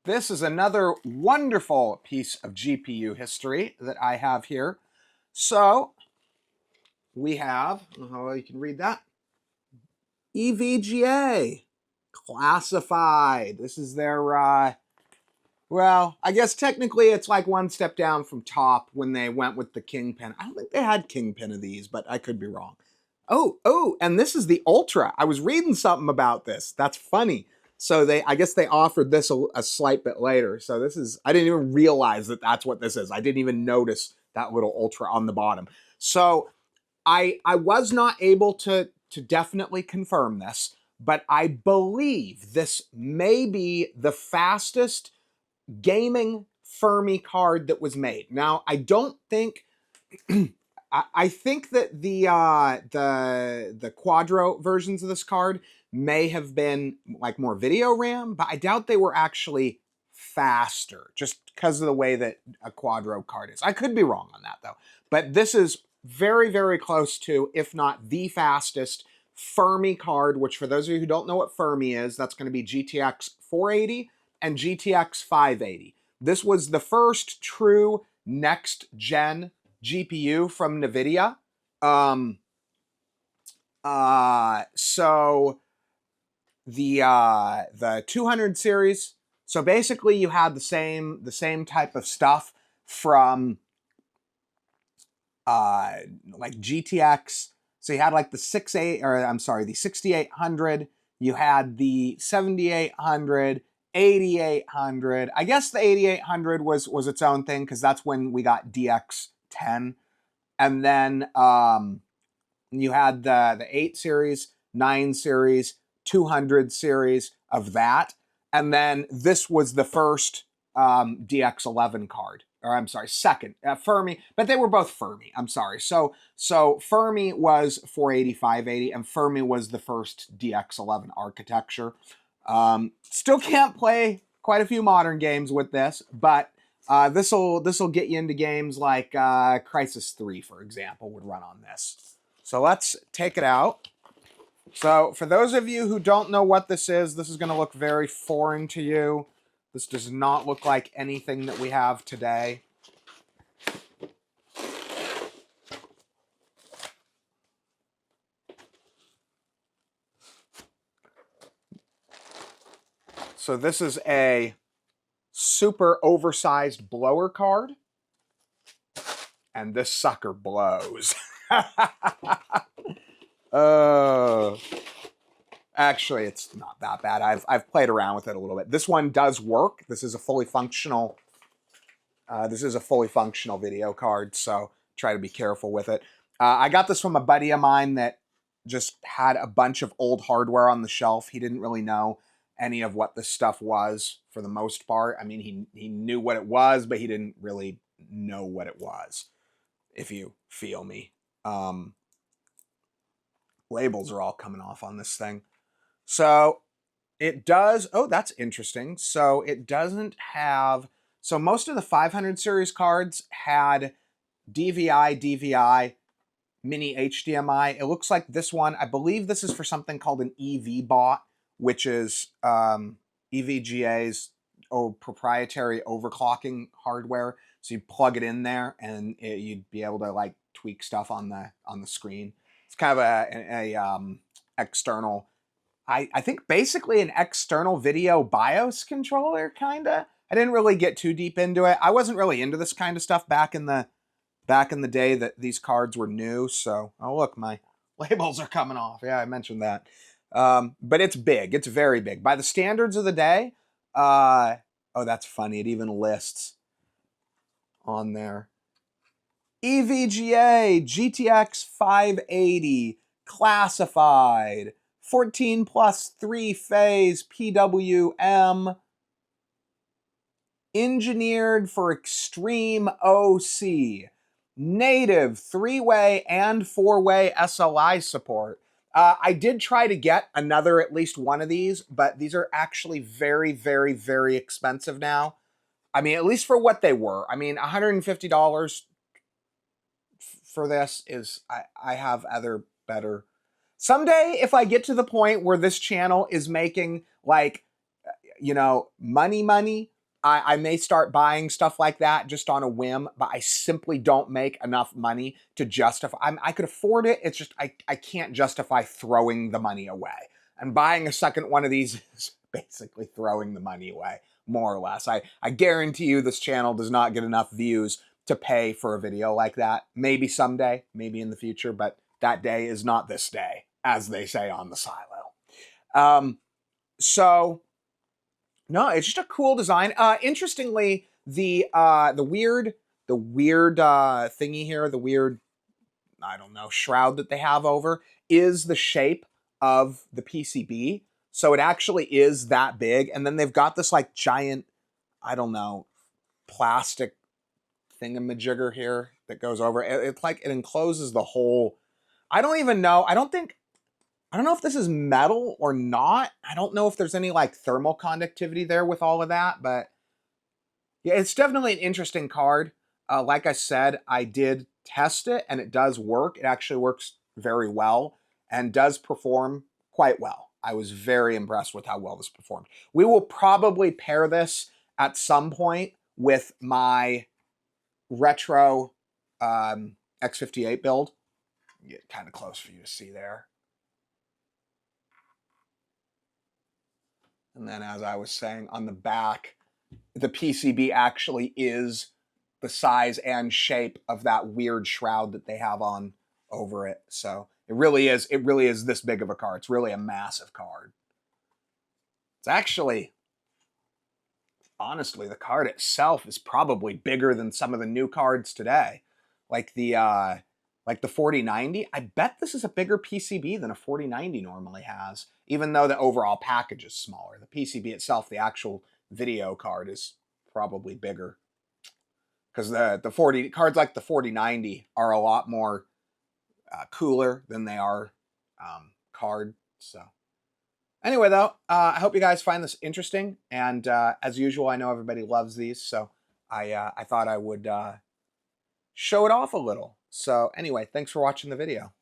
This is another wonderful piece of GPU history that I have here. So we have, oh, you can read that, EVGA, classified. This is their, well, I guess technically it's like one step down from top when they went with the Kingpin. I don't think they had Kingpin of these, but I could be wrong. Oh, and this is the Ultra. I was reading something about this. That's funny. So I guess they offered this a slight bit later. So this is, I didn't even realize that that's what this is. I didn't even notice that little Ultra on the bottom. So I was not able to definitely confirm this, but I believe this may be the fastest gaming Fermi card that was made. Now, I don't think, I think that the Quadro versions of this card may have been like more video RAM, but I doubt they were actually faster just because of the way that a Quadro card is. I could be wrong on that though, but this is very, very close to, if not the fastest Fermi card, which for those of you who don't know what Fermi is, that's going to be GTX 480 and GTX 580. This was the first true next-gen GPU from NVIDIA. So the 200 series. So basically, you had the same type of stuff from like GTX. So you had like the 6800. You had the 7800, 8800. I guess the 8800 was its own thing because that's when we got DX10. And then you had the 8 series, 9 series, 200 series of that. And then this was the first DX11 card. Or I'm sorry, second. Fermi, but they were both Fermi. I'm sorry. So Fermi was 480, 580, and Fermi was the first DX11 architecture. Still can't play quite a few modern games with this, but this'll get you into games like Crysis 3, for example, would run on this. So let's take it out. So for those of you who don't know what this is going to look very foreign to you. This does not look like anything that we have today. So this is a super oversized blower card. And this sucker blows. Actually, it's not that bad. I've played around with it a little bit. This one does work. This is a fully functional. Video card, so try to be careful with it. I got this from a buddy of mine that just had a bunch of old hardware on the shelf. He didn't really know any of what this stuff was for the most part. I mean, he knew what it was, but he didn't really know what it was, if you feel me. Labels are all coming off on this thing. So it does, oh, that's interesting. So it doesn't have, so most of the 500 series cards had DVI, mini HDMI. It looks like this one, I believe this is for something called an EVBot, which is EVGA's proprietary overclocking hardware. So you plug it in there and you'd be able to like tweak stuff on the screen. It's kind of a external, I think basically an external video BIOS controller, kinda. I didn't really get too deep into it. I wasn't really into this kind of stuff back in the day that these cards were new. So, oh look, my labels are coming off. Yeah, I mentioned that. But it's big. It's very big. By the standards of the day, oh, that's funny. It even lists on there. EVGA GTX 580 classified. 14 plus 3-phase PWM, engineered for extreme OC, native 3-way and 4-way SLI support. I did try to get at least one of these, but these are actually very, very, very expensive now. I mean, at least for what they were. I mean, $150 for this is, I have other better. Someday, if I get to the point where this channel is making like, you know, money, I may start buying stuff like that just on a whim, but I simply don't make enough money to justify. I could afford it. It's just I can't justify throwing the money away. And buying a second one of these is basically throwing the money away, more or less. I guarantee you this channel does not get enough views to pay for a video like that. Maybe someday, maybe in the future, but that day is not this day, as they say on the silo. So no, it's just a cool design. Interestingly, the weird thingy here, the weird, I don't know, shroud that they have over is the shape of the PCB. So it actually is that big. And then they've got this like giant, I don't know, plastic thingamajigger here that goes over. It's like it encloses the whole. I don't even know. I don't know if this is metal or not. I don't know if there's any like thermal conductivity there with all of that, but yeah, it's definitely an interesting card. Like I said, I did test it and it does work. It actually works very well and does perform quite well. I was very impressed with how well this performed. We will probably pair this at some point with my retro X58 build. Get kind of close for you to see there. And then, as I was saying, on the back, the PCB actually is the size and shape of that weird shroud that they have on over it. So it really is this big of a card. It's really a massive card. It's actually, honestly, the card itself is probably bigger than some of the new cards today. Like the 4090, I bet this is a bigger PCB than a 4090 normally has, even though the overall package is smaller. The PCB itself, the actual video card, is probably bigger. Because the 40 cards like the 4090 are a lot more cooler than they are card. So anyway, though, I hope you guys find this interesting. And as usual, I know everybody loves these, so I thought I would show it off a little. So anyway, thanks for watching the video.